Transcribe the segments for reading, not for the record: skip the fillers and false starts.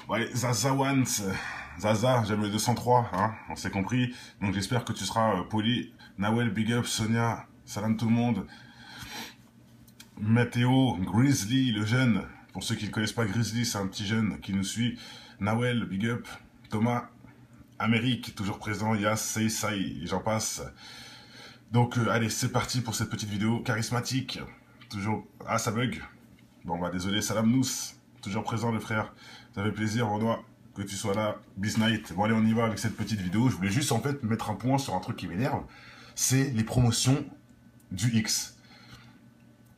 Ouais, Zaza Wans, Zaza, j'aime le 203, hein, on s'est compris. Donc j'espère que tu seras poli. Nawel, big up, Sonia, salam tout le monde. Mathéo, Grizzly, le jeune. Pour ceux qui ne connaissent pas Grizzly, c'est un petit jeune qui nous suit. Nawel, big up. Thomas, Amérique, toujours présent. Yas, Say, et j'en passe. Donc allez, c'est parti pour cette petite vidéo charismatique. Toujours... Ah, ça bug. Bon, bah désolé, salam nous. Toujours présent, le frère. Ça fait plaisir, Renoir, que tu sois là. Biz Night. Bon, allez, on y va avec cette petite vidéo. Je voulais juste, en fait, mettre un point sur un truc qui m'énerve. C'est les promotions du X.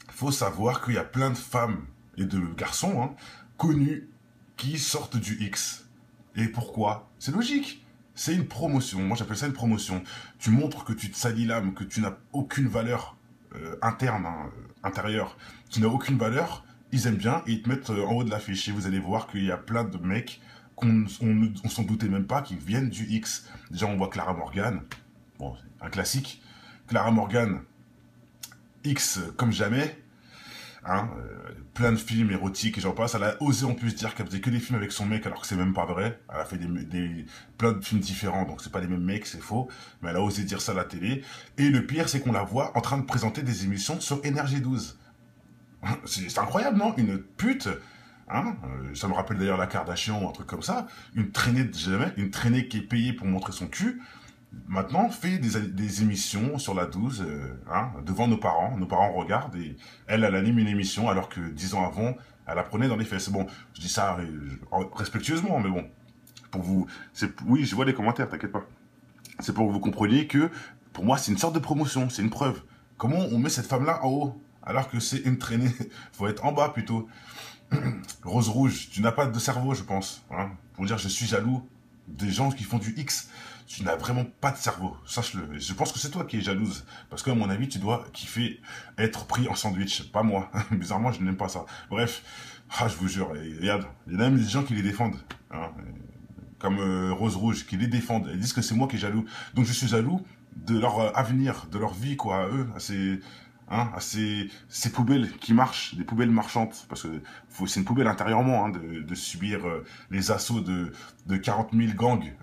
Faut savoir qu'il y a plein de femmes et de garçons hein, connus qui sortent du X. Et pourquoi? C'est logique. C'est une promotion. Moi, j'appelle ça une promotion. Tu montres que tu te salis l'âme, que tu n'as aucune valeur interne, hein, intérieure. Tu n'as aucune valeur. Ils aiment bien et ils te mettent en haut de l'affiche. Et vous allez voir qu'il y a plein de mecs qu'on s'en doutait même pas qui viennent du X. Déjà, on voit Clara Morgan. Bon, un classique. Clara Morgan, X comme jamais. Hein, plein de films érotiques et j'en passe. Elle a osé en plus dire qu'elle faisait que des films avec son mec alors que c'est même pas vrai. Elle a fait plein de films différents donc c'est pas les mêmes mecs, c'est faux. Mais elle a osé dire ça à la télé. Et le pire c'est qu'on la voit en train de présenter des émissions sur Énergie 12. C'est incroyable non? Une pute hein, ça me rappelle d'ailleurs la Kardashian ou un truc comme ça. Une traînée de jamais, une traînée qui est payée pour montrer son cul. Maintenant, fait des émissions sur la 12, hein, devant nos parents. Nos parents regardent et elle anime une émission alors que 10 ans avant, elle la prenait dans les fesses. Bon, je dis ça respectueusement, mais bon, pour vous... Oui, je vois les commentaires, t'inquiète pas. C'est pour que vous compreniez que, pour moi, c'est une sorte de promotion, c'est une preuve. Comment on met cette femme-là en haut alors que c'est une traînée? Faut être en bas plutôt. Rose Rouge, tu n'as pas de cerveau, je pense. Hein, pour dire je suis jaloux des gens qui font du X. Tu n'as vraiment pas de cerveau, sache-le. Je pense que c'est toi qui es jalouse. Parce qu'à mon avis, tu dois kiffer être pris en sandwich, pas moi. Bizarrement, je n'aime pas ça. Bref, je vous jure, regarde, il y a même des gens qui les défendent. Hein, comme Rose Rouge, qui les défendent. Ils disent que c'est moi qui est jaloux. Donc je suis jaloux de leur avenir, de leur vie, quoi, à eux, à ces poubelles qui marchent, des poubelles marchantes, parce que c'est une poubelle intérieurement hein, de subir les assauts de 40 000 gangs,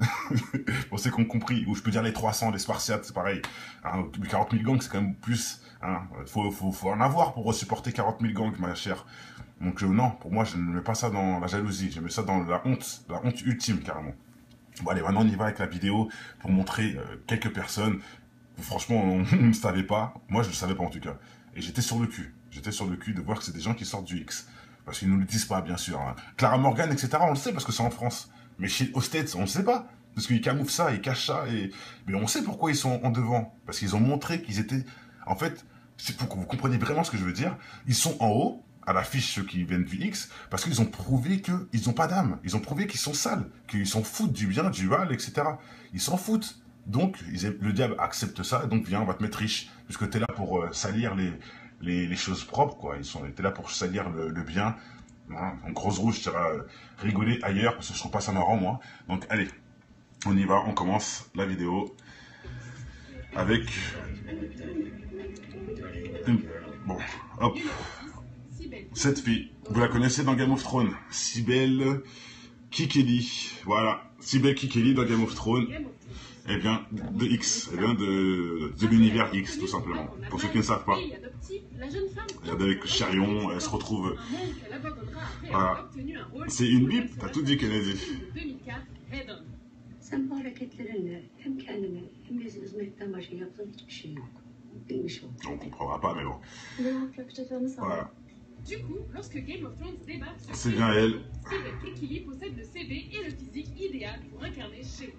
pour ceux qui ont compris, ou je peux dire les 300, les Spartiates, c'est pareil, hein, 40 000 gangs c'est quand même plus, hein, faut en avoir pour supporter 40 000 gangs, ma chère. Donc non, pour moi je ne mets pas ça dans la jalousie, je mets ça dans la honte ultime carrément. Bon allez, maintenant on y va avec la vidéo pour montrer quelques personnes. Franchement, on ne savait pas. Moi, je ne le savais pas en tout cas. Et j'étais sur le cul. J'étais sur le cul de voir que c'est des gens qui sortent du X. Parce qu'ils ne nous le disent pas, bien sûr. Hein. Clara Morgan, etc., on le sait parce que c'est en France. Mais aux States, on ne le sait pas. Parce qu'ils camouflent ça, ils cachent ça. Mais on sait pourquoi ils sont en devant. Parce qu'ils ont montré qu'ils étaient... En fait, c'est pour que vous compreniez vraiment ce que je veux dire. Ils sont en haut, à l'affiche, ceux qui viennent du X, parce qu'ils ont prouvé qu'ils n'ont pas d'âme. Ils ont prouvé qu'ils sont sales, qu'ils s'en foutent du bien, du mal, etc. Ils s'en foutent. Donc, le diable accepte ça, donc viens, on va te mettre riche, puisque tu es là pour salir les choses propres, quoi. T'es là pour salir le bien. Hein. Donc, Rose Rouge, tu iras rigoler ailleurs, parce que je trouve pas ça marrant, moi. Donc, allez, on y va, on commence la vidéo avec... Bon, hop. Cette fille, vous la connaissez dans Game of Thrones, Cybele Kikeli. Voilà, Cybele Kikeli dans Game of Thrones. Elle vient de X, elle vient de l'univers X, tout simplement. Pour ceux qui ne savent pas. Regardez avec Charion, elle se retrouve... Voilà. C'est une bip, t'as tout dit, Kennedy. On comprendra pas, mais bon. Voilà. Du coup, lorsque Game of Thrones débarque sur c'est bien elle. Cybele Kekili possède le CV et le physique idéal pour incarner chez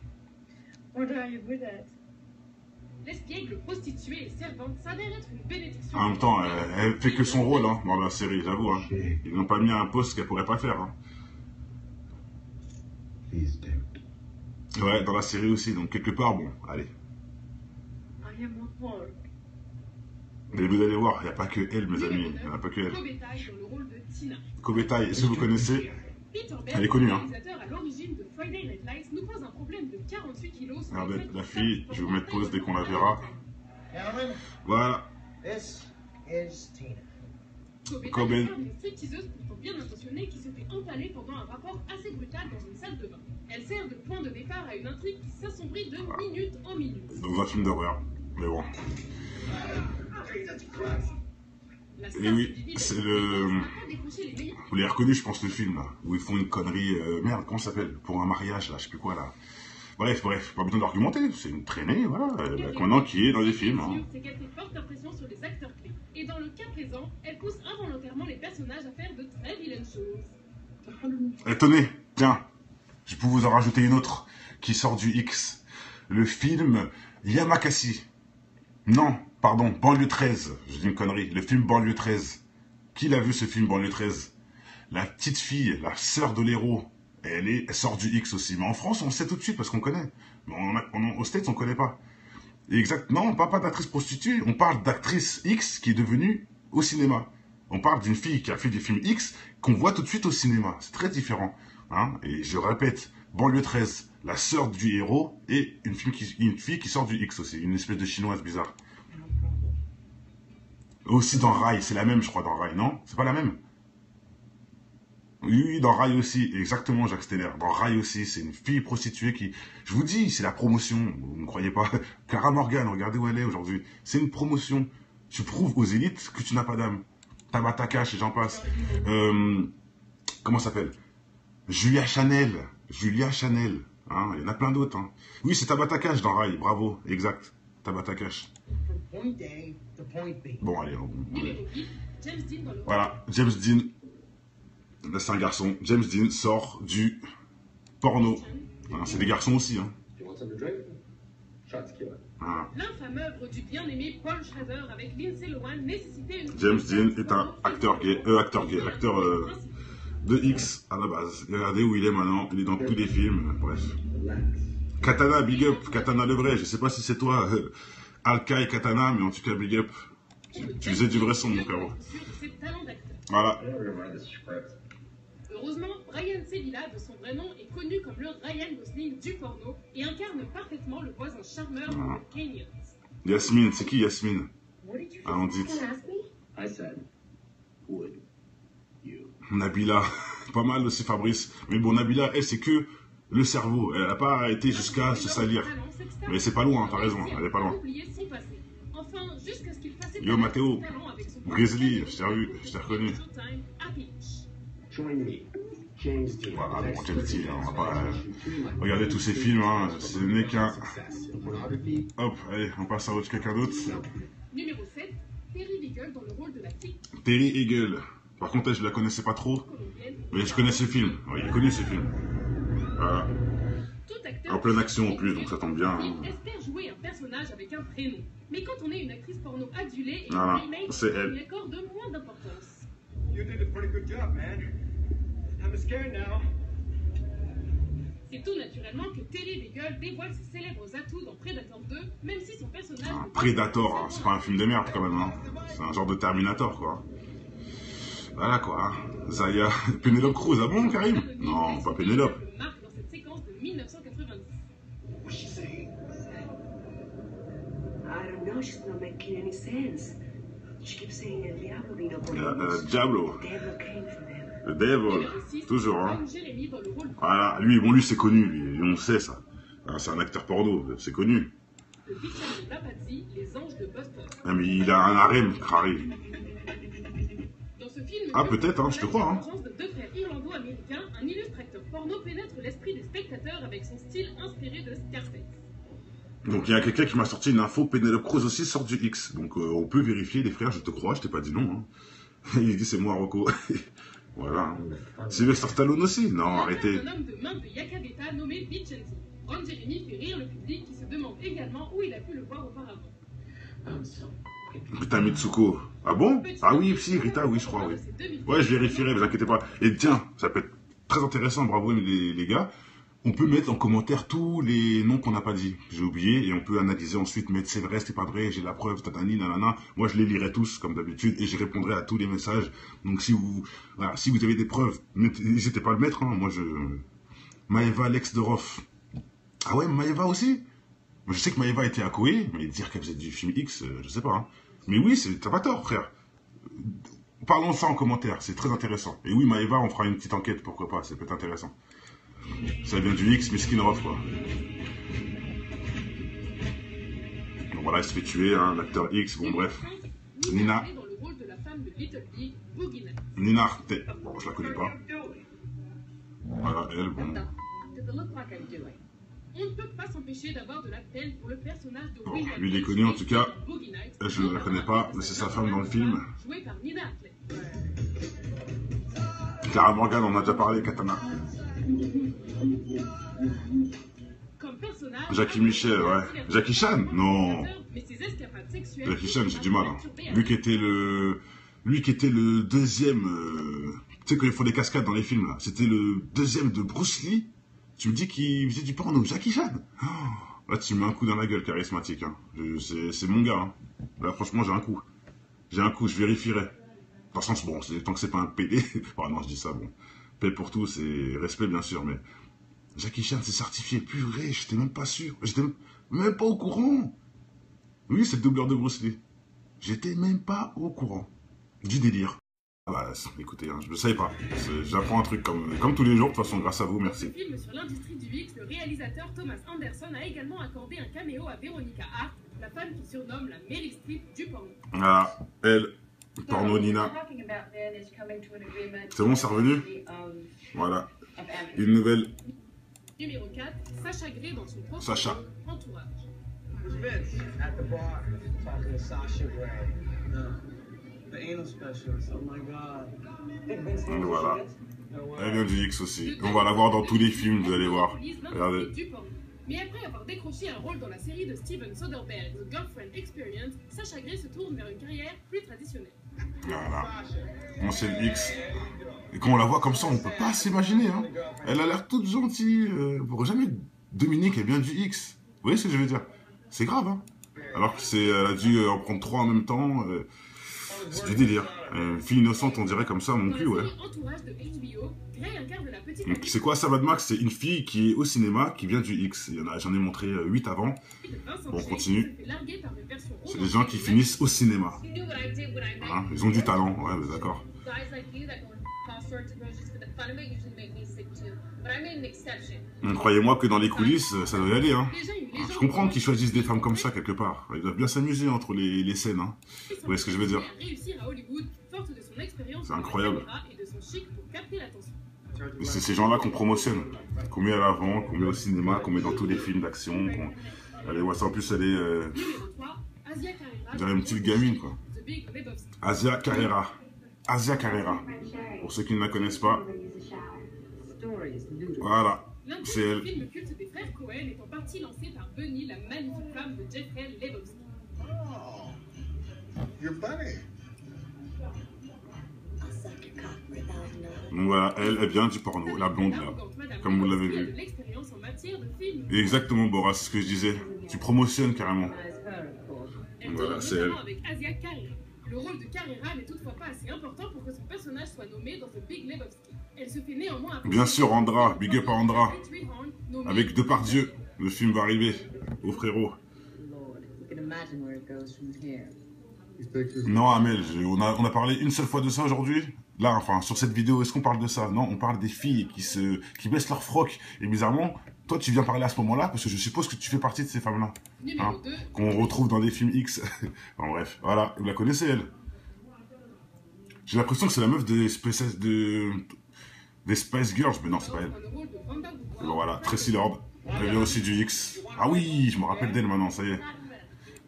What are you good at? l'espiègle, prostituée et servante s'avère être une bénédiction. En même temps, elle fait que son rôle hein, dans la série, j'avoue. Hein. Ils n'ont pas mis un poste qu'elle pourrait pas faire. Hein. Ouais, dans la série aussi, donc quelque part, bon, allez. I am a whore. Mais vous allez voir, il n'y a pas que elle, mes amis. Il n'y a pas que elle. Kobetai dans le rôle de Tina. Kobetai, est-ce que vous connaissez? Peter Elle est connue, hein. réalisateur à l'origine de Friday Night Lights, nous pose un problème de 48 kilos. Regardez, la fille, je vais vous mettre pause dès qu'on la verra. Gentlemen, Voilà. this is Tina. Cobain. incarne une stripteaseuse pourtant bien intentionnée qui se fait empaler pendant un rapport assez brutal dans une salle de bain. Elle sert de point de départ à une intrigue qui s'assombrit de minute en minute. Dans un film d'horreur. Mais bon. La Et star oui, se divise c'est avec le... n'a pas décroché les meilleurs. Vous l'avez reconnu, je pense, le film, là, où ils font une connerie... merde, comment ça s'appelle? Pour un mariage, là, je sais plus quoi, là. Bref, pas besoin d'argumenter, c'est une traînée, voilà, maintenant qui est dans les films. Hein. C'est qu'elle fait forte impression sur les acteurs clés. Et dans le cas présent, elle pousse involontairement les personnages à faire de très vilaines choses. Et tenez, tiens, je peux vous en rajouter une autre, qui sort du X. Le film Yamakasi. Non, pardon, Banlieue 13, je dis une connerie, le film Banlieue 13. Qui l'a vu ce film Banlieue 13? La petite fille, la sœur de l'héros, elle sort du X aussi. Mais en France, on le sait tout de suite parce qu'on connaît. Mais aux States, on connaît pas. Exact. Non, on parle pas d'actrice prostituée, on parle d'actrice X qui est devenue au cinéma. On parle d'une fille qui a fait des films X qu'on voit tout de suite au cinéma. C'est très différent. Hein. Et je répète, Banlieue 13, la sœur du héros et une fille qui sort du X aussi. Une espèce de chinoise bizarre. Aussi dans Rai, c'est la même, je crois, dans Rai, non? C'est pas la même? Oui, dans Rai aussi, exactement, Jacques Steller. Dans Rai aussi, c'est une fille prostituée qui... Je vous dis, c'est la promotion, vous ne croyez pas. Clara Morgan, regardez où elle est aujourd'hui. C'est une promotion. Tu prouves aux élites que tu n'as pas d'âme. Tabata Cash et j'en passe. Comment ça s'appelle? Julia Chanel. Julia Chanel. Hein, il y en a plein d'autres. Hein. Oui, c'est Tabata Cash dans Rai, bravo, exact. Tabata Cash. Bon, allez, Numéro 8, James Dean dans le... Voilà, James Dean. Là, c'est un garçon. James Dean sort du porno. Voilà, c'est des garçons aussi. Hein. Voilà. L'infâme œuvre du bien-aimé Paul Schrader avec Lindsay Lohan nécessitait une... James Dean est un acteur gay, de X à la base. Regardez où il est maintenant, il est dans tous les films, bref. Katana, big up, Katana le vrai, je sais pas si c'est toi, Alka et Katana, mais en tout cas big up. Tu faisais du vrai son, mon frère. Voilà. Heureusement, Ryan Sevilla, de son vrai nom, est connu comme le Ryan Gosling du porno et incarne parfaitement le voisin charmeur de Kenyon. Yasmine, c'est qui Yasmine? Allons, dites. Nabila, pas mal aussi Fabrice. Mais bon, Nabila, elle, c'est que le cerveau. Elle n'a pas été jusqu'à se salir. Mais c'est pas loin, t'as raison, elle est pas loin. Yo, Mathéo, Grizzly, je t'ai revu, je t'ai reconnu. Voilà, bon, James Dean, on va pas regarder tous ces films, hein, ce n'est qu'un... Hop, allez, on passe à quelqu'un d'autre. Numéro 7, Terry Eagle dans le rôle de la fille. Terry Eagle. Par contre, elle, je la connaissais pas trop, mais je connais ce film. Oui, il est connu ce film. Voilà. En pleine action en plus, donc ça tombe bien. Hein. Espère jouer un personnage avec un prénom. Mais quand on est une actrice porno adulée et voilà, une remake, c'est elle. on lui accorde moins d'importance. C'est tout naturellement que Terry Eagle dévoile ses célèbres atouts dans Predator 2, même si son personnage... Ah, Predator, hein, c'est pas un film de merde quand même. Hein. C'est un genre de Terminator, quoi. Voilà, quoi. Zaya, Penelope Cruz, ah bon, Karim? Non, pas Penelope. Marque dans cette séquence de 1990. Diablo. Le Devil, toujours, hein. Voilà, lui c'est connu, lui, on sait ça. C'est un acteur porno, c'est connu. Ah, mais il a un harem, Harry. Ah, peut-être, hein, je te crois, hein. De deux frères irlando-américains, un illustre acteur porno pénètre l'esprit des spectateurs avec son style inspiré de Scarface. Donc il y a quelqu'un qui m'a sorti une info, Penelope Cruz aussi sort du X. Donc on peut vérifier, les frères, je te crois, je t'ai pas dit non. Hein. Il dit c'est moi, Rocco. Voilà. Sylvester Stallone aussi? Non, arrêtez. Un homme de main de Yakabeta nommé Vincenzo. Ron Jeremy fait rire le public qui se demande également où il a pu le voir auparavant. Putain, Mitsuko. Ah bon? Ah oui, si, Rita, oui, je crois, oui. Ouais, je vérifierai, vous inquiétez pas. Et tiens, ça peut être très intéressant, bravo les gars. On peut mettre en commentaire tous les noms qu'on n'a pas dit. J'ai oublié, et on peut analyser ensuite, mettre c'est vrai, c'est pas vrai, j'ai la preuve, tatani, nanana. Moi, je les lirai tous, comme d'habitude, et je répondrai à tous les messages. Donc, si vous avez des preuves, n'hésitez pas à le mettre, hein. Moi, Maeva Lexdorov. Ah ouais, Maeva aussi? Je sais que Maeva était à Koé, mais dire qu'elle faisait du film X, je sais pas, hein. Mais oui, t'as pas tort, frère. Parlons de ça en commentaire, c'est très intéressant. Et oui, Maëva, on fera une petite enquête, pourquoi pas, ça peut être intéressant. Ça vient du X, mais Skinroff, quoi. Donc voilà, il se fait tuer, hein, l'acteur X, bon bref. Nina. Dans le rôle de la femme de Little Big, Boogie Nights. Nina Arte, bon, je la connais pas. Voilà, elle, bon. On ne peut pas s'empêcher d'avoir de la peine pour le personnage de Bon, William lui, il est H. connu en tout cas. Boogie Nights, Elle, je ne la connais pas, mais c'est sa femme dans le film. jouée par Nina Hartley. Clara Morgan, on en a déjà parlé, Katana. Comme personnage, Jackie Michel, ouais. Jackie Chan, non. mais ses escapades sexuelles Jackie Chan, j'ai du mal. Hein. Lui qui était le deuxième. Tu sais, quand ils font des cascades dans les films, là. C'était le deuxième de Bruce Lee. Tu me dis qu'il faisait du porno, Jackie Chan. Oh, là, tu me mets un coup dans la gueule, charismatique. Hein. C'est mon gars. Hein. Là, franchement, j'ai un coup. J'ai un coup, je vérifierai. Dans le sens, bon, tant que c'est pas un PD. Enfin, non, je dis ça, bon. Paix pour tous et respect, bien sûr, mais. Jackie Chan, c'est certifié. Purée, j'étais même pas sûr. J'étais même pas au courant. Oui, c'est le doubleur de Bruce Lee. J'étais même pas au courant. Du délire. Ah bah, écoutez, hein, je ne savais pas. J'apprends un truc comme tous les jours, de toute façon, grâce à vous, merci. Dans ce film sur l'industrie du X, le réalisateur Thomas Anderson a également accordé un caméo à Veronica Hart, la femme qui surnomme la Meryl Streep du porno. Ah, elle, porno Nina. C'est bon, c'est revenu? Voilà. Une nouvelle. Numéro 4, Sacha Grey dans son propre Sacha. film, Entourage. Vince at the bar talking to Sasha Grey. The anal specialist. Oh my god. Donc voilà. Elle vient du X aussi. On va la voir dans tous les films, vous allez voir. Regardez. Mais après avoir décroché un rôle dans la série de Steven Soderbergh, The Girlfriend Experience, Sacha Grey se tourne vers une carrière plus traditionnelle. Voilà. Bon, c'est le X. Et quand on la voit comme ça, on peut pas s'imaginer. Hein. Elle a l'air toute gentille. Pour jamais Dominique est bien du X. Vous voyez ce que je veux dire? C'est grave. Hein. Alors que elle a dû en prendre 3 en même temps. C'est du délire. Une fille innocente, on dirait comme ça, mon cul, ouais. Entourage de HBO, Grey incarne la petite. Donc c'est quoi ça, Mad Max? C'est une fille qui est au cinéma, qui vient du X. J'en ai montré 8 avant. Bon, on continue. C'est des gens qui finissent au cinéma. Hein, ils ont du talent, ouais, mais d'accord. Croyez-moi que dans les coulisses, ça doit y aller. Hein. Je comprends qu'ils choisissent des femmes comme ça quelque part. Ils doivent bien s'amuser entre les scènes. Hein. Vous voyez ce que je veux dire? C'est incroyable. Et c'est ces gens-là qu'on promotionne, qu'on met à l'avant, qu'on met au cinéma, qu'on met dans tous les films d'action. Allez, ouais, ça en plus, elle est... on dirait une petite gamine, quoi. Asia Carrera. Asia Carrera. Pour ceux qui ne la connaissent pas. Voilà. C'est elle. Le film culte des frères Cohen est en partie lancé par Bunny, la magnifique femme de Jeffrey Lebowski. Oh, you're funny. Donc voilà, elle vient du porno, la blonde là, comme vous l'avez vu. Exactement, Boras, c'est ce que je disais. Tu promotionnes carrément. Donc voilà, c'est elle. Avec Asia Carrera. Le rôle de Carrera n'est toutefois pas assez important pour que son personnage soit nommé dans The Big Lebowski. Elle se fait néanmoins... Bien sûr, Andra, big up à Andra. Avec Depardieu, le film va arriver, au frérot. Non, Amel, on a parlé une seule fois de ça aujourd'hui. Là, enfin, sur cette vidéo, est-ce qu'on parle de ça? Non, on parle des filles qui baissent leur froc. Et bizarrement, toi, tu viens parler à ce moment-là, parce que je suppose que tu fais partie de ces femmes-là. Hein, qu'on retrouve dans des films X. Enfin bref, voilà, vous la connaissez, elle. J'ai l'impression que c'est la meuf des Spice Girls, mais non, c'est pas elle. Bon, voilà, Tracy Lord. Elle vient aussi du X. Ah oui, je me rappelle d'elle maintenant, ça y est.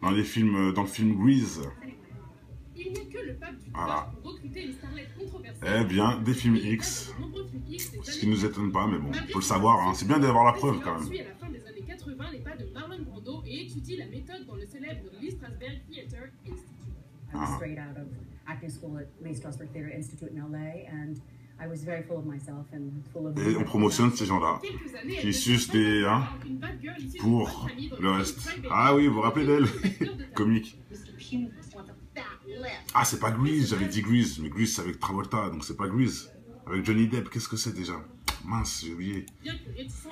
Dans le film Grease. Voilà. Eh bien, des films X. Ce qui ne nous étonne pas, mais bon, faut le savoir, hein. C'est bien d'avoir la preuve quand même. À la fin des années 80 les pas de Marlon Brando et étudie la méthode dans le célèbre Lee Strasberg Theatre Institute. I was straight out of acting school at Lee Strasberg Theatre Institute in LA, and I was very full of myself and full of... Et on promotionne ces gens-là, qui sucent des... Hein, pour le reste. Ah oui, vous vous rappelez d'elle? Comique. Ah, c'est pas Grease, j'avais dit Grease, mais Grease c'est avec Travolta, donc c'est pas Grease. Avec Johnny Depp, qu'est-ce que c'est déjà? Mince, j'ai oublié.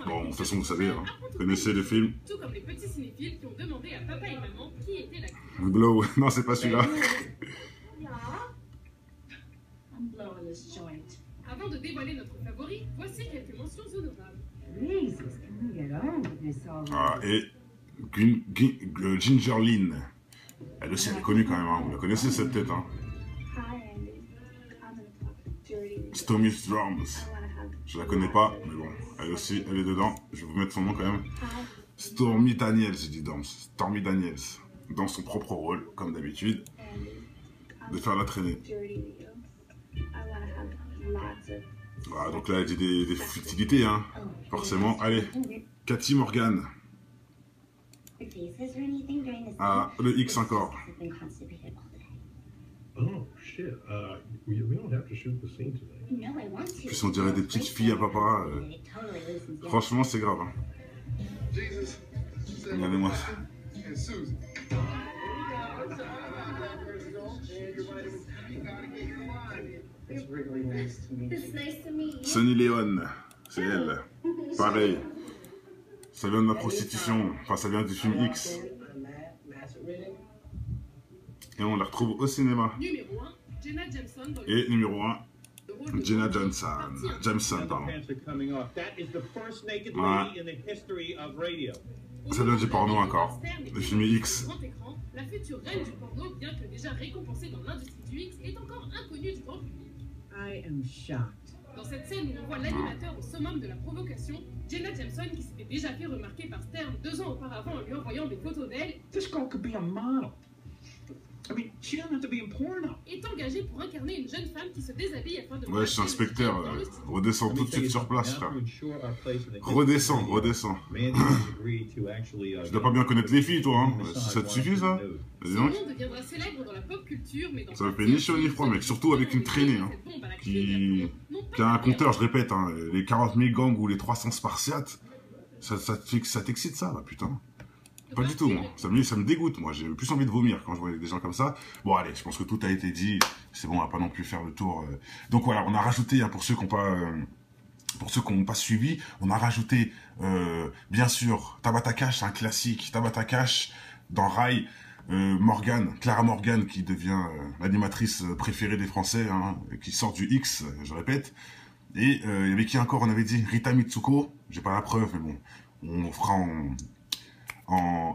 Bon, de toute façon, vous savez, hein, vous connaissez le film. Tout comme les petits cinéphiles qui ont demandé à papa et maman qui était l'acteur. Glow, non, c'est pas celui-là. I'm blowing this joint. Avant de dévoiler notre favori, voici quelques mentions honorables. Jesus, can we get on with this already? Ah, et Ginger Lynn. Elle aussi, elle est connue quand même. Hein. Vous la connaissez cette tête. Hein. Hi, Andy. I'm gonna talk dirty. Stormy Drums. I wanna have Je la connais pas, mais bon, elle aussi, elle est dedans. Je vais vous mettre son nom quand même. hi. Stormy Daniels, j'ai dit Dams. Stormy Daniels. Dans son propre rôle, comme d'habitude, Andy. de faire la traînée. Dirty with you. I wanna have lots of. Voilà, donc là, elle dit des futilités, hein. Forcément. Allez, Cathy Morgan. Ah, le X encore. Oh shit! We don't have to shoot the scene tonight. Puis on dirait des petites filles à papa. Franchement, c'est grave. Hein. Regardez-moi ça. It's really nice to meet It's you. nice to meet you. Sunny Leon, c'est elle. Pareil. Ça vient de la prostitution. Enfin, ça vient du film X. Et on la retrouve au cinéma. Numéro 1, Jenna Jameson dans Et numéro 1, le rôle de Jenna Rose, Jameson. partie un- Jameson, pardon. Pants are coming off. That is the first naked Ouais. lady in the history of radio. Ça vient du porno encore. Le film X. Grand écran, la future reine du porno, bien que déjà récompensée dans l'industrie du X, est encore inconnue du grand public. I am shocked. Dans cette scène où on voit l'animateur au summum de la provocation, Jenna Jameson, qui s'était déjà fait remarquer par Stern 2 ans auparavant en lui envoyant des photos d'elle, This girl could be a model. I mean, she doesn't have to be in porno. est engagée pour incarner une jeune femme qui se déshabille afin de... Ouais, je suis inspecteur. dans le studio. Redescends tout de suite sur place, frère. Redescends, redescends. Je dois pas bien connaître les filles, toi, hein. Ça te suffit, ça? Dis Son donc. nom deviendra célèbre dans la pop culture, mais dans Ça me fait ni chaud ni froid, mec. Surtout avec une traînée, hein. Qui a un compteur, je répète, hein. Les 40 000 gangs ou les 300 spartiates. Ça t'excite, ça, là, putain. Pas du tout, moi. Ça me dégoûte, moi. J'ai plus envie de vomir quand je vois des gens comme ça. Bon, allez, je pense que tout a été dit. C'est bon, on va pas non plus faire le tour. Donc voilà, on a rajouté, hein, pour ceux qui n'ont pas suivi, on a rajouté, bien sûr, Tabata Cash, un classique. Tabata Cash dans Rai. Morgan, Clara Morgan, qui devient l'animatrice préférée des Français, hein, qui sort du X, je répète. Et il y avait qui encore? On avait dit Rita Mitsuko. J'ai pas la preuve, mais bon, on fera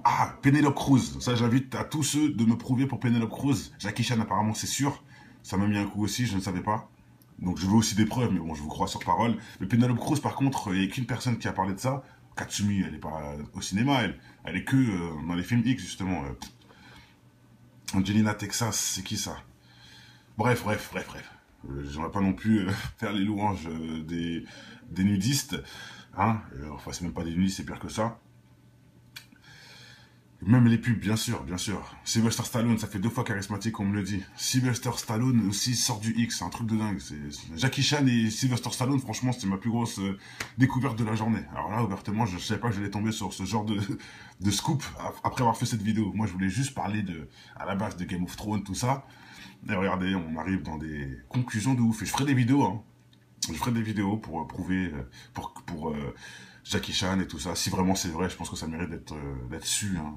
Ah, Penelope Cruz. Ça, j'invite à tous ceux de me prouver pour Penelope Cruz. Jackie Chan, apparemment, c'est sûr. Ça m'a mis un coup aussi, je ne savais pas. Donc, je veux aussi des preuves, mais bon, je vous crois sur parole. Mais Penelope Cruz, par contre, il n'y a qu'une personne qui a parlé de ça. Katsumi, elle n'est pas au cinéma, elle est que dans les films X, justement. Angelina Texas, c'est qui ça? Bref. J'aimerais pas non plus faire les louanges des nudistes. Hein, enfin, c'est même pas des nudistes, c'est pire que ça. Même les pubs, bien sûr. Sylvester Stallone, ça fait 2 fois charismatique, on me le dit. Sylvester Stallone aussi sort du X, c'est un truc de dingue. Jackie Chan et Sylvester Stallone, franchement, c'était ma plus grosse découverte de la journée. Alors là, ouvertement, je ne savais pas que j'allais tomber sur ce genre de scoop après avoir fait cette vidéo. Moi, je voulais juste parler à la base de Game of Thrones, tout ça. Et regardez, on arrive dans des conclusions de ouf. Et je ferai des vidéos, hein. Je ferai des vidéos pour prouver, pour Jackie Chan et tout ça. Si vraiment c'est vrai, je pense que ça mérite d'être su. Hein.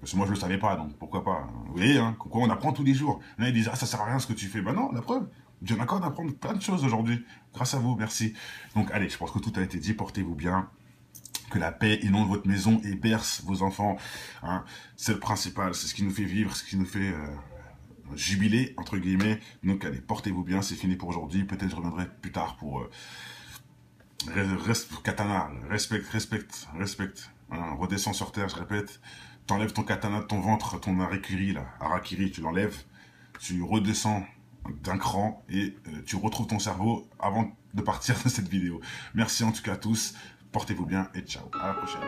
Parce que moi, je le savais pas, donc pourquoi pas. Vous voyez, hein, quoi, on apprend tous les jours. Là, ils disent, ah, ça sert à rien ce que tu fais. Bah non, la preuve. J'ai encore d'apprendre plein de choses aujourd'hui. Grâce à vous, merci. Donc, allez, je pense que tout a été dit. Portez-vous bien. Que la paix inonde votre maison et berce vos enfants. Hein. C'est le principal. C'est ce qui nous fait vivre, ce qui nous fait jubiler, entre guillemets. Donc, allez, portez-vous bien. C'est fini pour aujourd'hui. Peut-être je reviendrai plus tard pour... katana, respecte, hein, redescends sur terre, je répète, t'enlèves ton katana de ton ventre, ton harakiri là, harakiri, tu l'enlèves, tu redescends d'un cran et tu retrouves ton cerveau avant de partir de cette vidéo. Merci en tout cas à tous, portez-vous bien et ciao, à la prochaine.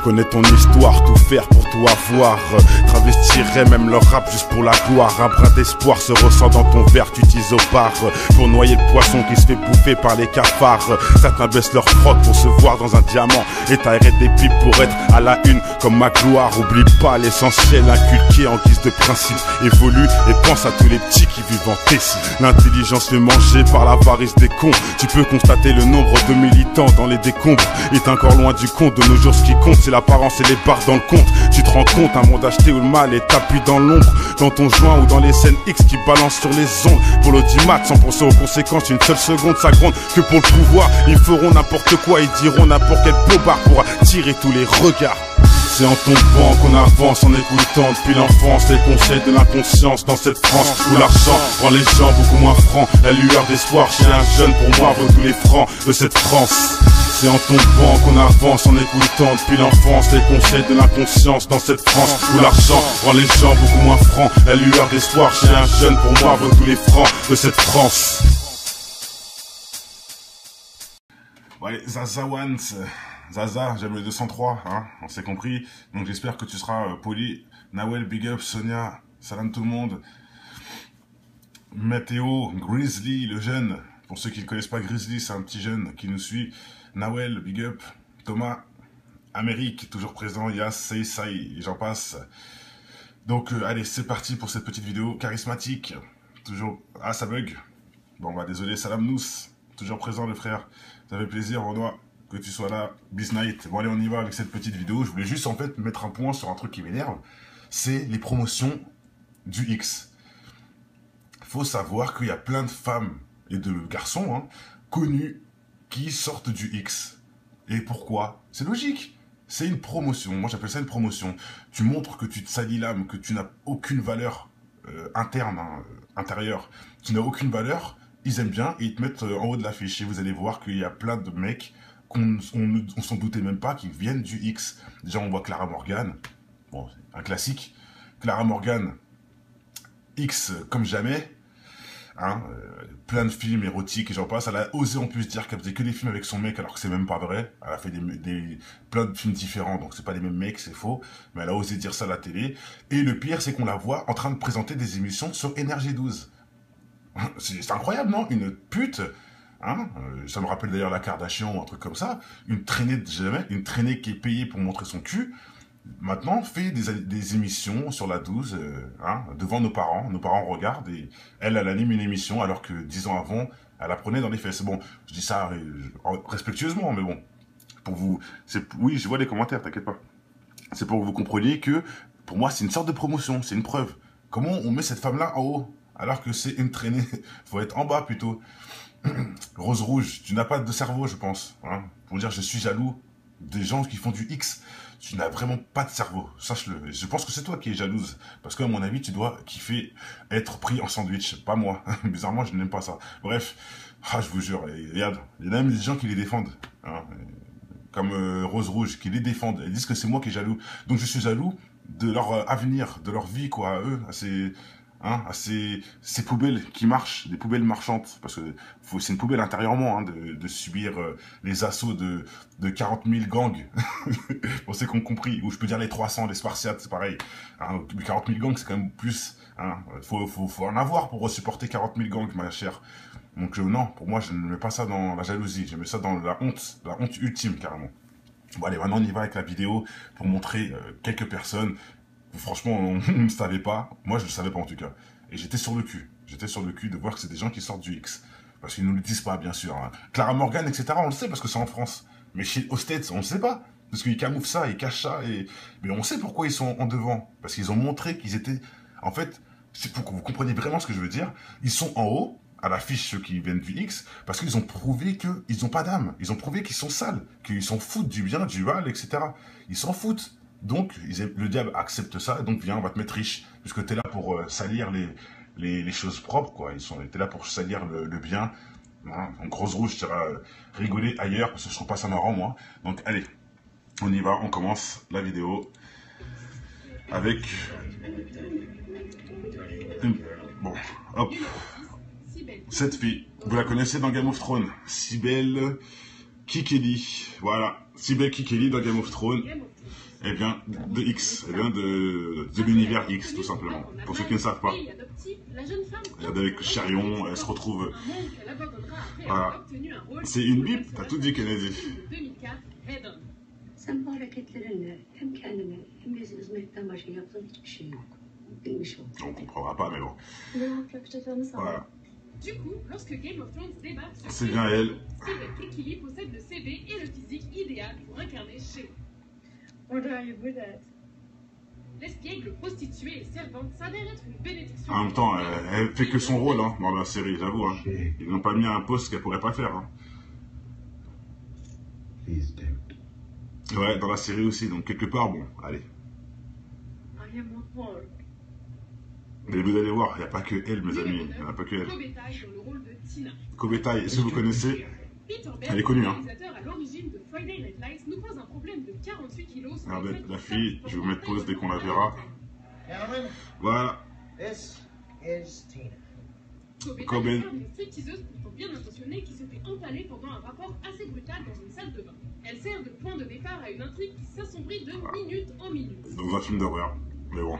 connais ton histoire, tout faire pour tout avoir. Travestirais même leur rap juste pour la gloire. Un brin d'espoir se ressent dans ton verre, tu utilises au bar pour noyer le poisson qui se fait bouffer par les cafards. Certains baissent leur froc pour se voir dans un diamant et t'arrêtes des pipes pour être à la une comme ma gloire. Oublie pas l'essentiel inculqué en guise de principe. Évolue et pense à tous les petits qui vivent en Tessie. L'intelligence fait manger par l'avarice des cons. Tu peux constater le nombre de militants dans les décombres. Est encore loin du compte, de nos jours ce qui compte c'est l'apparence et les barres dans le compte. Tu te rends compte, un monde acheté où le mal est appuyé dans l'ombre, dans ton joint ou dans les scènes X qui balancent sur les ondes. Pour l'audimat, sans penser aux conséquences, une seule seconde ça gronde que pour le pouvoir. Ils feront n'importe quoi, ils diront n'importe quel bobard pour attirer tous les regards. C'est en tombant qu'on avance, en écoutant depuis l'enfance les conseils de l'inconscience dans cette France où l'argent rend les gens beaucoup moins francs. La lueur d'espoir chez un jeune pour moi vaut tous les francs de cette France. C'est en tombant qu'on avance, en écoutant depuis l'enfance les conseils de l'inconscience dans cette France où l'argent rend les gens beaucoup moins francs. La lueur d'espoir chez un jeune pour moi vaut tous les francs de cette France. Ouais, Zaza Once. Zaza, j'aime le 203, hein, on s'est compris. Donc j'espère que tu seras poli. Nawel, big up, Sonia, salam tout le monde. Mathéo, Grizzly, le jeune. Pour ceux qui ne connaissent pas Grizzly, c'est un petit jeune qui nous suit. Nawel, big up. Thomas, Amérique, toujours présent. Yas, Say, Sai, et j'en passe. Donc allez, c'est parti pour cette petite vidéo charismatique. Toujours... Ah, ça bug. Bon, bah désolé, salam nous. Toujours présent, le frère. Ça fait plaisir, Renoir, que tu sois là, Bisnight. Bon allez, on y va avec cette petite vidéo. Je voulais juste en fait mettre un point sur un truc qui m'énerve. C'est les promotions du X. Faut savoir qu'il y a plein de femmes et de garçons hein, connus qui sortent du X. Et pourquoi? C'est logique. C'est une promotion. Moi j'appelle ça une promotion. Tu montres que tu te salis l'âme, que tu n'as aucune valeur interne, hein, intérieure. Tu n'as aucune valeur. Ils aiment bien et ils te mettent en haut de l'affiche. Et vous allez voir qu'il y a plein de mecs qu'on s'en doutait même pas, qui viennent du X. Déjà, on voit Clara Morgan. Bon, un classique. Clara Morgan, X comme jamais. Hein, plein de films érotiques et j'en passe. Elle a osé en plus dire qu'elle faisait que des films avec son mec alors que c'est même pas vrai. Elle a fait plein de films différents, donc c'est pas les mêmes mecs, c'est faux. Mais elle a osé dire ça à la télé. Et le pire, c'est qu'on la voit en train de présenter des émissions sur Énergie 12. C'est incroyable, non? Une pute, hein, ça me rappelle d'ailleurs la Kardashian ou un truc comme ça, une traînée de jamais, une traînée qui est payée pour montrer son cul, maintenant fait des émissions sur la 12, hein, devant nos parents regardent et elle anime une émission alors que 10 ans avant, elle la prenait dans les fesses. Bon, je dis ça respectueusement, mais bon, pour vous, oui, je vois les commentaires, t'inquiète pas. C'est pour que vous compreniez que, pour moi, c'est une sorte de promotion, c'est une preuve. Comment on met cette femme-là en haut alors que c'est une traînée, faut être en bas plutôt. Rose Rouge, tu n'as pas de cerveau, je pense. Hein, pour dire je suis jaloux des gens qui font du X. Tu n'as vraiment pas de cerveau, sache-le. Je pense que c'est toi qui es jalouse. Parce qu'à mon avis, tu dois kiffer être pris en sandwich. Pas moi. Bizarrement, je n'aime pas ça. Bref, je vous jure, regarde, il y a même des gens qui les défendent. Hein, comme Rose Rouge, qui les défendent. Ils disent que c'est moi qui est jaloux. Donc je suis jaloux de leur avenir, de leur vie, quoi, à eux, à ces poubelles qui marchent, des poubelles marchantes, parce que c'est une poubelle intérieurement hein, de subir les assauts de 40 000 gangs, pour ceux qui ont compris, ou je peux dire les 300, les Spartiates, c'est pareil, hein, 40 000 gangs c'est quand même plus, hein, faut en avoir pour supporter 40 000 gangs ma chère, donc non, pour moi je ne mets pas ça dans la jalousie, je mets ça dans la honte ultime carrément. Bon allez, maintenant on y va avec la vidéo pour montrer quelques personnes. Franchement, on ne savait pas. Moi, je ne le savais pas en tout cas. Et j'étais sur le cul. J'étais sur le cul de voir que c'est des gens qui sortent du X. Parce qu'ils ne nous le disent pas, bien sûr. Hein. Clara Morgan, etc., on le sait parce que c'est en France. Mais aux States, on ne le sait pas. Parce qu'ils camouflent ça, ils cachent ça. Mais on sait pourquoi ils sont en devant. Parce qu'ils ont montré qu'ils étaient... En fait, c'est pour que vous compreniez vraiment ce que je veux dire. Ils sont en haut, à l'affiche, ceux qui viennent du X, parce qu'ils ont prouvé qu'ils n'ont pas d'âme. Ils ont prouvé qu'ils sont sales, qu'ils s'en foutent du bien, du mal, etc. Ils s'en foutent. Donc, le diable accepte ça, donc viens, on va te mettre riche, puisque tu es là pour salir les choses propres, quoi. T'es là pour salir le bien. Hein. Donc, Rose Rouge, tu iras rigoler ailleurs, parce que je trouve pas ça marrant, moi. Donc, allez, on y va, on commence la vidéo avec... Bon, hop. Cette fille, vous la connaissez dans Game of Thrones, Cybele Kikeli. Voilà, Si Becky Kelly dans Game of Thrones, elle vient de X, elle vient de l'univers X, tout simplement. Pour ceux qui ne savent pas. Regardez avec Charion, elle se retrouve. Voilà. C'est une bip, t'as tout dit, Kennedy. Sen bu hareketlerinde hem kendine hem bizi üzmekten başka yaptığın hiçbir şey yok. Bilmiş ol. On comprendra pas, mais bon. Voilà. Du coup, lorsque Game of Thrones débarque sur C'est bien elle. Steve Kelly possède le CV et le physique idéal pour incarner Shea. What are you good at? L'espiègle prostituée et servante s'avère être une bénédiction. En même temps, elle fait que son rôle hein, dans la série, j'avoue. Hein. Ils n'ont pas mis un poste qu'elle pourrait pas faire. Hein. Ouais, dans la série aussi, donc quelque part, bon, allez. Mais vous allez voir, il n'y a pas que elle, mes amis. Il n'y a pas que elle. Kobetai dans le rôle de Tina. Kobetai, est-ce que vous connaissez? Peter Elle est connue, hein. réalisateur à l'origine de Friday Night Lights, nous pose un problème de 48 kilos. Regardez, la fille, je vais vous mettre pause dès qu'on la verra. Voilà. This is Tina. Kobetai est une stripteaseuse pourtant bien intentionnée qui se fait empaler pendant un rapport assez brutal dans une salle de bain. Elle sert de point de départ à une intrigue qui s'assombrit de minute en minute. Dans un film d'horreur. Mais bon.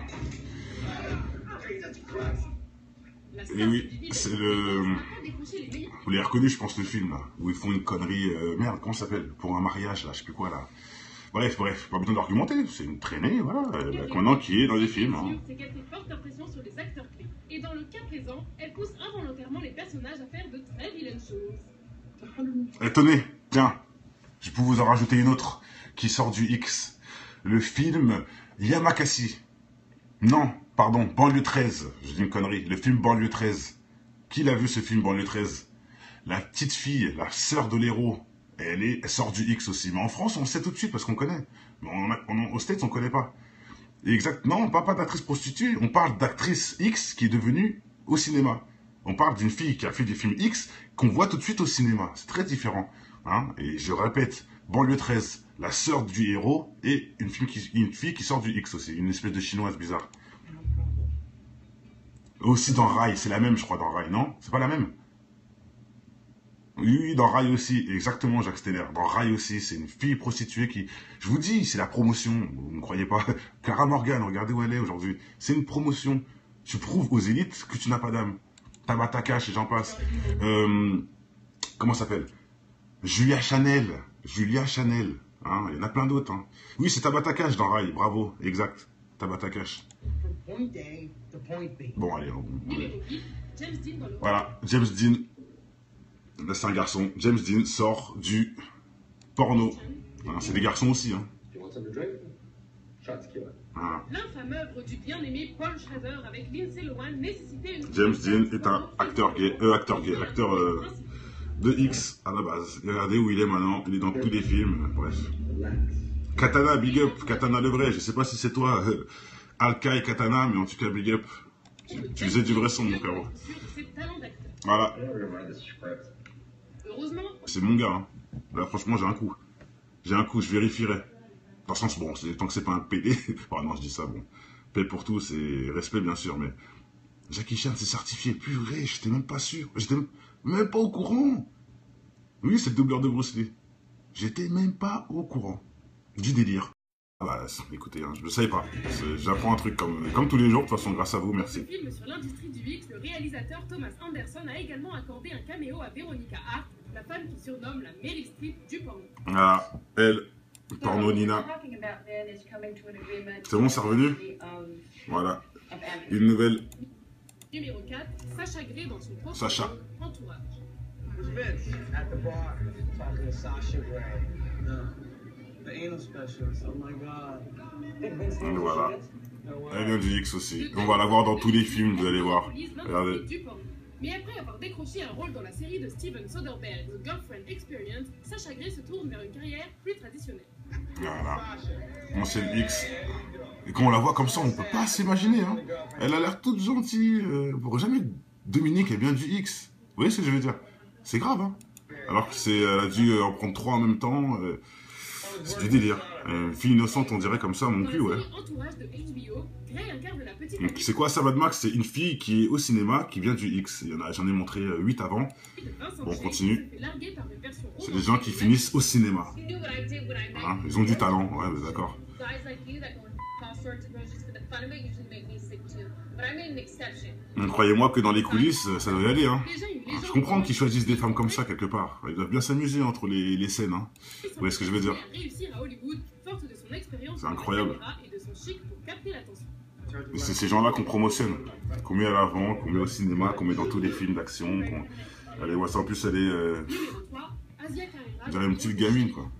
Et oui, c'est le... Vous l'avez reconnu, je pense, le film, là, où ils font une connerie... merde, comment ça s'appelle? Pour un mariage, là, je sais plus quoi, là. Bref, pas besoin d'argumenter, c'est une traînée, voilà, maintenant qui est dans les films. Hein. C'est qu'elle fait forte impression sur les acteurs clés. Et dans le cas présent, elle pousse involontairement les personnages à faire de très vilaines choses. Et tenez, tiens, je peux vous en rajouter une autre, qui sort du X. Le film Yamakasi. Non, pardon, Banlieue 13. Je dis une connerie. Le film Banlieue 13. Qui l'a vu ce film Banlieue 13? La petite fille, la sœur de l'héros, elle sort du X aussi. Mais en France, on le sait tout de suite parce qu'on connaît. Mais aux States, on connaît pas. Exact. Non, on ne parle pas d'actrice prostituée. On parle d'actrice X qui est devenue au cinéma. On parle d'une fille qui a fait des films X qu'on voit tout de suite au cinéma. C'est très différent. Hein, et je répète, Banlieue 13, la sœur du héros et une fille qui sort du X aussi, une espèce de chinoise bizarre. Aussi dans Rai, c'est la même je crois dans Rai, non? C'est pas la même? Oui, dans Rai aussi, exactement Jacques Steller. Dans Rai aussi, c'est une fille prostituée qui... Je vous dis, c'est la promotion, vous ne croyez pas? Clara Morgan, regardez où elle est aujourd'hui. C'est une promotion. Tu prouves aux élites que tu n'as pas d'âme. Tabata Cash et j'en passe. Comment ça s'appelle? Julia Chanel. Hein, il y en a plein d'autres. Hein. Oui, c'est Tabata Cash dans Rai, bravo, exact. Tabata Cash. Bon, allez, voilà, James Dean. Là, c'est un garçon. James Dean sort du porno. Hein, c'est des garçons aussi. Hein. Voilà. L'infâme œuvre du bien-aimé Paul Schrader avec Lindsay Lohan nécessitait une... James Dean est un acteur de X à la base. Regardez où il est maintenant. Il est dans tous les films. Bref. Katana, big up. Katana le vrai. Je sais pas si c'est toi, Alka et Katana, mais en tout cas, big up. Tu faisais du vrai son, mon frérot. Voilà. C'est mon gars. Hein. Là, franchement, j'ai un coup. Je vérifierai. Dans le sens, bon, tant que c'est pas un PD. Oh non, je dis ça, bon. Paix pour tous et respect, bien sûr, mais... Jackie Chan, c'est certifié. Purée, j'étais même pas sûr. J'étais même pas au courant. Oui, c'est le doubleur de Bruce Lee. J'étais même pas au courant. Du délire. Ah bah, écoutez, hein, je ne savais pas. J'apprends un truc comme tous les jours, de toute façon, grâce à vous, merci. Dans ce film sur l'industrie du X, le réalisateur Thomas Anderson a également accordé un caméo à Veronica Hart, la femme qui surnomme la Meryl Streep du porno. Ah, elle, porno Nina. C'est bon, c'est revenu? Voilà. Une nouvelle. Numéro 4, Sacha Grey dans son propre Sacha. Entourage. Vince at the bar talking to Sasha Grey. The anal specialist. Oh my god. Voilà. Elle vient du X aussi. On va la voir dans tous les films, vous allez voir. Regardez. Mais après avoir décroché un rôle dans la série de Steven Soderbergh, The Girlfriend Experience, Sacha Grey se tourne vers une carrière plus traditionnelle. Voilà. Bon, c'est le X. Et quand on la voit comme ça, on peut pas s'imaginer. Hein. Elle a l'air toute gentille. Pour jamais Dominique est bien du X. Vous voyez ce que je veux dire? C'est grave. Hein. Alors que elle a dû en prendre 3 en même temps. C'est du délire. Une fille innocente, on dirait comme ça, mon cul, ouais. Donc, c'est quoi ça, Mad Max? C'est une fille qui est au cinéma, qui vient du X. J'en ai montré 8 avant. Bon, on continue. C'est des gens qui finissent au cinéma. Hein, ils ont du talent, ouais, bah, d'accord. Croyez-moi que dans les coulisses, ça doit y aller. Hein. Je comprends qu'ils choisissent des femmes comme ça quelque part. Ils doivent bien s'amuser entre les scènes. Hein. Vous voyez ce que je veux dire? C'est incroyable. Et c'est ces gens-là qu'on promotionne, qu'on met à l'avant, qu'on met au cinéma, qu'on met dans tous les films d'action. Allez, ouais, ça en plus, elle est... on dirait une petite gamine, quoi.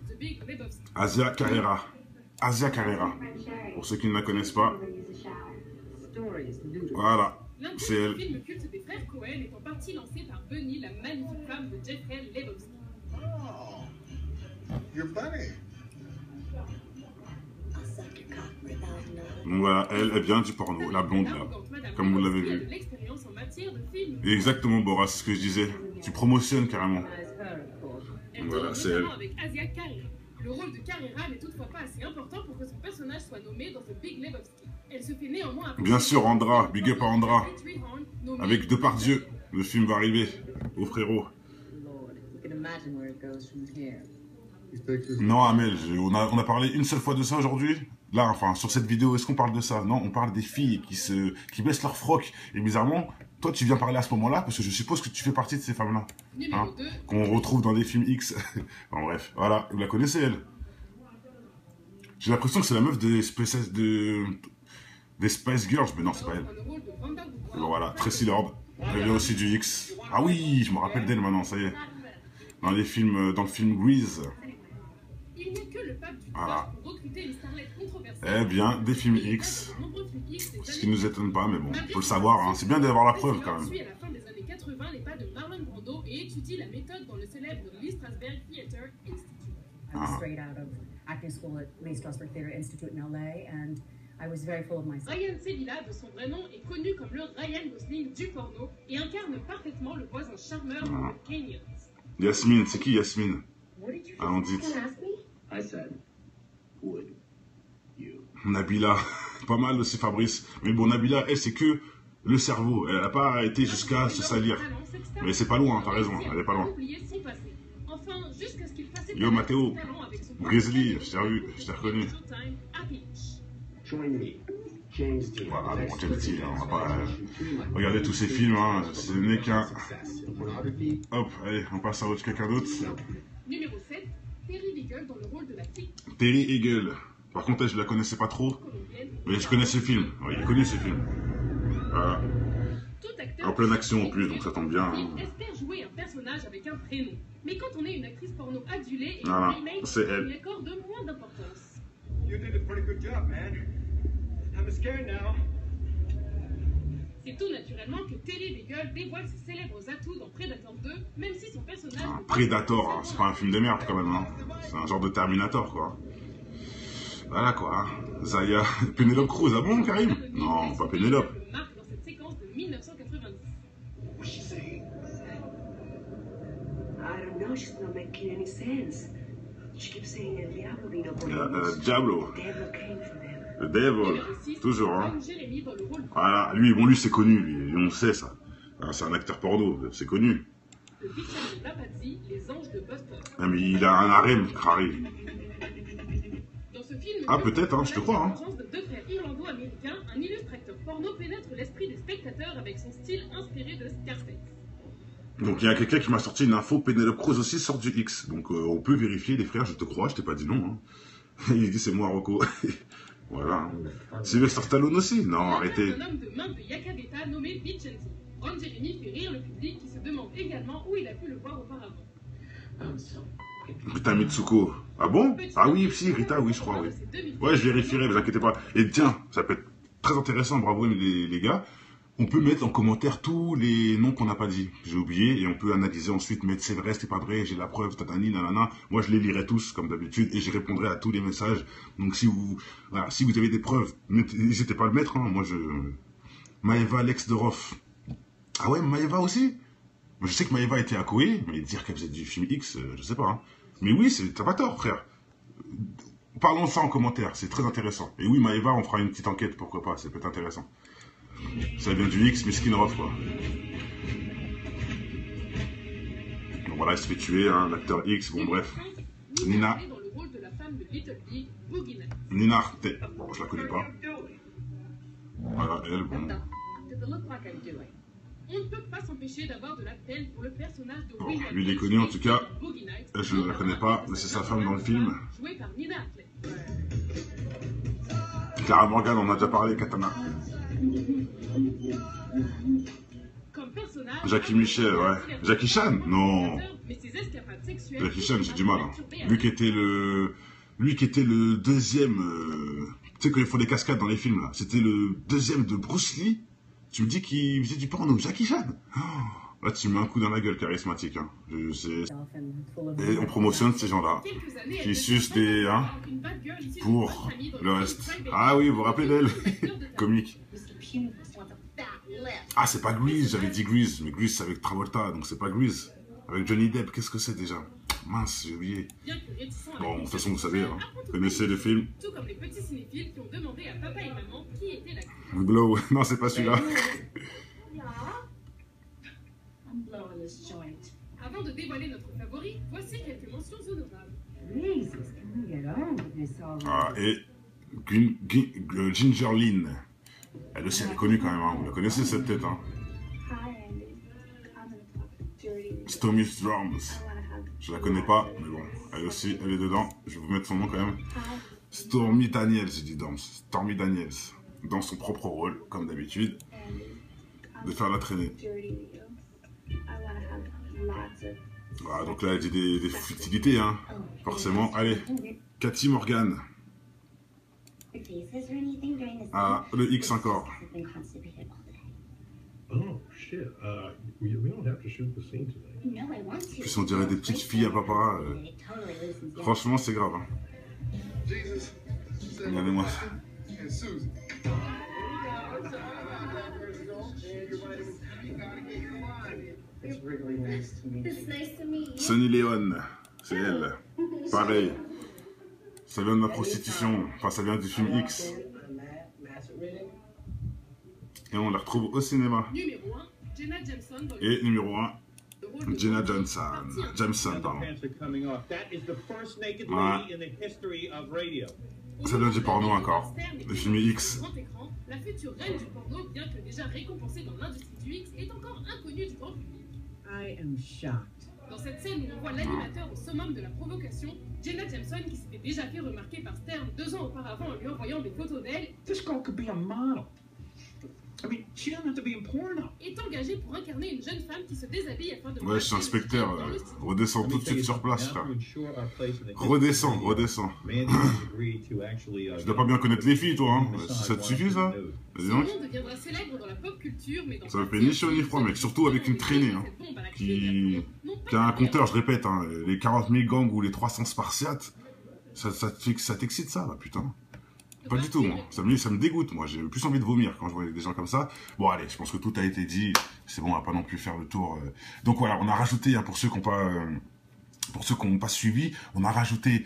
Asia Carrera. Asia Carrera. Pour ceux qui ne la connaissent pas. Voilà, c'est elle. Le film culte des frères Cohen est en partie lancé par Bunny, la magnifique femme de Jeffrey Lebowski. Oh, you're funny. Donc voilà, elle vient du porno, la blonde là, comme vous l'avez vu. Exactement, Boras, c'est ce que je disais. Tu promotionnes carrément. Donc voilà, c'est elle. Le rôle de Carrera n'est toutefois pas assez important pour que son personnage soit nommé dans The Big Lebowski. Elle se fait néanmoins... Bien sûr, Andra, big up à Andra. Avec Depardieu, le film va arriver, au frérot. Non, Amel, on a parlé une seule fois de ça aujourd'hui. Là, enfin, sur cette vidéo, est-ce qu'on parle de ça? Non, on parle des filles qui baissent leur froc. Et bizarrement, toi, tu viens parler à ce moment-là, parce que je suppose que tu fais partie de ces femmes-là. Hein, qu'on retrouve dans des films X. Bon, bref, voilà, vous la connaissez, elle. J'ai l'impression que c'est la meuf des Spice Girls, mais non, c'est pas elle. Bon, voilà, Tracy Lord. Elle vient aussi du X. Ah oui, je me rappelle d'elle maintenant, ça y est. Dans le film Grease. Voilà. Eh bien, des films X. Ce qui nous étonne pas, mais bon, faut le savoir, hein. C'est bien d'avoir la preuve quand même. Ryan Sevilla, de son vrai nom, est connu comme le Ryan Gosling du porno et incarne parfaitement le voisin charmeur de Kenyon. Yasmine, c'est qui Yasmine? Allons, dites. Nabila, pas mal aussi Fabrice. Mais bon, Nabila, elle, c'est que le cerveau. Elle n'a pas été jusqu'à se salir. Mais c'est pas loin, t'as raison, elle est pas loin. Yo, Mathéo, Grizzly, je t'ai revu, je t'ai reconnu. Voilà, bon, James Dean, on va pas regarder tous ces films, hein. Ce n'est qu'un... Hop, allez, on passe à autre quelqu'un d'autre. Numéro 7, Terry Eagle dans le rôle de la fille. Terry Eagle. Par contre, elle, je la connaissais pas trop, mais je connais ce film. Oui, il connaît ce film. Voilà. En pleine action en plus, donc ça tombe bien. Hein. Espère jouer un personnage avec un prénom. Mais quand on est une actrice porno adulée et voilà, c'est elle. On lui accorde moins d'importance. C'est tout naturellement que Terry Eagle dévoile ses célèbres atouts dans Predator 2, même si son personnage... Ah, Predator, hein, c'est pas un film de merde quand même, hein. C'est un genre de Terminator, quoi. Voilà, quoi. Zaya, Penelope Cruz, ah bon, Karim? Non, pas Penelope. Marque dans cette séquence de 1990. I don't know, she's not making any sense. She keeps saying El Diablo, you know, Diablo. The devil came for them. Le Devil, toujours, hein. Voilà, lui, bon, lui, c'est connu, lui, on sait ça. C'est un acteur porno, c'est connu. Ah, mais il a un harem, Crary. Ah, peut-être, hein, je te crois, hein. Deux frères irlando-américains, un illustre acteur porno pénètre l'esprit des spectateurs avec son style inspiré de Scarface. Donc il y a quelqu'un qui m'a sorti une info, Penelope Cruz aussi sort du X. Donc on peut vérifier, les frères, je te crois, je t'ai pas dit non. Hein. Il dit c'est moi, Rocco. Voilà. Sylvester Stallone aussi? Non, arrêtez. Un homme de main de Yakabeta nommé Vincenzi. Ron Jeremy fait rire le public qui se demande également où il a pu le voir auparavant. Putain, Mitsuko. Ah bon? Ah oui, si, Rita, oui, je crois, oui. Ouais, je vérifierai, vous inquiétez pas. Et tiens, ça peut être très intéressant, bravo les gars. On peut mettre en commentaire tous les noms qu'on n'a pas dit. J'ai oublié, et on peut analyser ensuite, mettre c'est vrai, c'est pas vrai, j'ai la preuve, tatani, nanana. Moi, je les lirai tous, comme d'habitude, et je répondrai à tous les messages. Donc, si vous avez des preuves, n'hésitez pas à le mettre, hein. Moi, Maëva, l'ex de Rof. Ah ouais, Maëva aussi? Je sais que Maëva était à Koé, mais dire qu'elle faisait du film X, je sais pas, hein. Mais oui, t'as pas tort, frère. Parlons de ça en commentaire, c'est très intéressant. Et oui, Maëva, on fera une petite enquête, pourquoi pas, ça peut être intéressant. Ça vient du X, mais Skinroth, quoi. Donc voilà, il se fait tuer, hein, l'acteur X, bon bref. Nina. Nina Arte, bon, je la connais pas. Voilà, elle, bon. On ne peut pas s'empêcher d'avoir de la peine pour le personnage de Bon, lui, il est connu, en tout cas. Je ne la connais pas, mais c'est sa femme dans le film. Clara Morgan, on a déjà parlé, Katana. Jackie Michel, ouais. Jackie Chan? Non. Jackie Chan, j'ai du mal. Hein. Lui qui était le deuxième... tu sais, quand ils font des cascades dans les films, là. C'était le deuxième de Bruce Lee. Tu me dis qu'il faisait du porno. Jackie Chan. Oh, là, tu me mets un coup dans la gueule, charismatique. Hein. Et on promotionne ces gens-là. Qui sucent des... Hein, pour le reste. Ah oui, vous vous rappelez d'elle? Comique. Ah, c'est pas Grease, j'avais dit Grease. Mais Grease, c'est avec Travolta, donc c'est pas Grease. Avec Johnny Depp, qu'est-ce que c'est déjà? Mince, j'ai oublié. Bon, de toute façon, vous savez, hein, vous connaissez le film. Tout comme les petits cinéphiles qui ont demandé à papa et maman qui était l'acteur. Blow, non, c'est pas celui-là. Avant de dévoiler notre favori, voici quelques mentions honorables. Ah, et Ginger Lynn. Elle aussi, elle est connue quand même, hein. Vous la connaissez cette tête, hein. Stormy Drums. Je la connais pas, mais bon, elle aussi, elle est dedans. Je vais vous mettre son nom quand même. Stormy Daniels, j'ai dit Drums. Stormy Daniels. Dans son propre rôle, comme d'habitude, de faire la traînée. Voilà, donc là, elle dit des futilités, hein. Forcément. Allez, Cathy Morgan. Ah, le X encore. Oh shit! We don't have to shoot the scene tonight. Puis on dirait des petites filles à papa. Franchement, c'est grave. Hein. Regardez-moi ça. Sunny Leon, c'est elle. Pareil. Ça vient de la prostitution. Enfin, ça vient du film X. Et on la retrouve au cinéma. Numéro 1, Jenna Jameson. Et numéro 1, Jenna Jameson. Jameson, pardon. Ouais. Ça vient du porno encore. Le film X. La future reine du porno, bien que déjà récompensée dans l'industrie du X, est encore inconnue du grand public. I am shocked. Dans cette scène où on voit l'animateur au summum de la provocation, Jenna Jameson, qui s'était déjà fait remarquer par Stern 2 ans auparavant en lui envoyant des photos d'elle, This girl could be a model. I mean, she doesn't have to be in porno. est engagée pour incarner une jeune femme qui se déshabille afin de... Ouais, je suis inspecteur. Redescends tout de suite sur place, frère. Redescends. Je dois pas bien connaître les filles, toi, hein. Ça te suffit, ça? Son nom deviendra célèbre dans la pop culture, mais dans... Ça me fait ni chaud ni froid, mec. Surtout avec une traînée, hein. Qui a un compteur, je répète, hein. Les 40 000 gangs ou les 300 spartiates. Ça t'excite, ça, là, putain. Pas du tout, moi. Ça me dégoûte, moi. J'ai plus envie de vomir quand je vois des gens comme ça. Bon, allez, je pense que tout a été dit. C'est bon, on va pas non plus faire le tour. Donc voilà, on a rajouté, hein, pour ceux qui n'ont pas suivi, on a rajouté,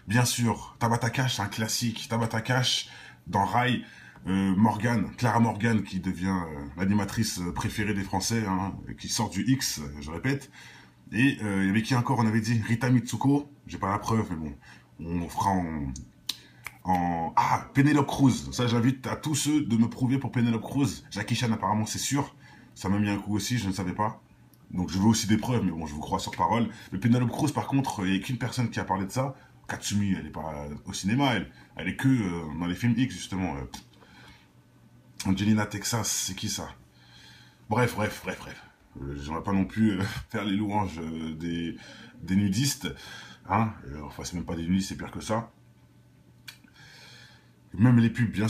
bien sûr, Tabata Cash, c'est un classique. Tabata Cash, dans Rai, Clara Morgan, qui devient l'animatrice préférée des Français, hein, qui sort du X, je répète. Et il y avait qui encore? On avait dit Rita Mitsuko. J'ai pas la preuve, mais bon, on fera Ah, Penelope Cruz. Ça, j'invite à tous ceux de me prouver pour Penelope Cruz. Jackie Chan, apparemment, c'est sûr. Ça m'a mis un coup aussi, je ne savais pas. Donc, je veux aussi des preuves, mais bon, je vous crois sur parole. Mais Penelope Cruz, par contre, il n'y a qu'une personne qui a parlé de ça. Katsumi, elle n'est pas au cinéma, elle est que dans les films X, justement. Angelina Texas, c'est qui ça? Bref. J'aimerais pas non plus faire les louanges des nudistes. Hein, enfin, c'est même pas des nudistes, c'est pire que ça. Même les pubs, bien sûr.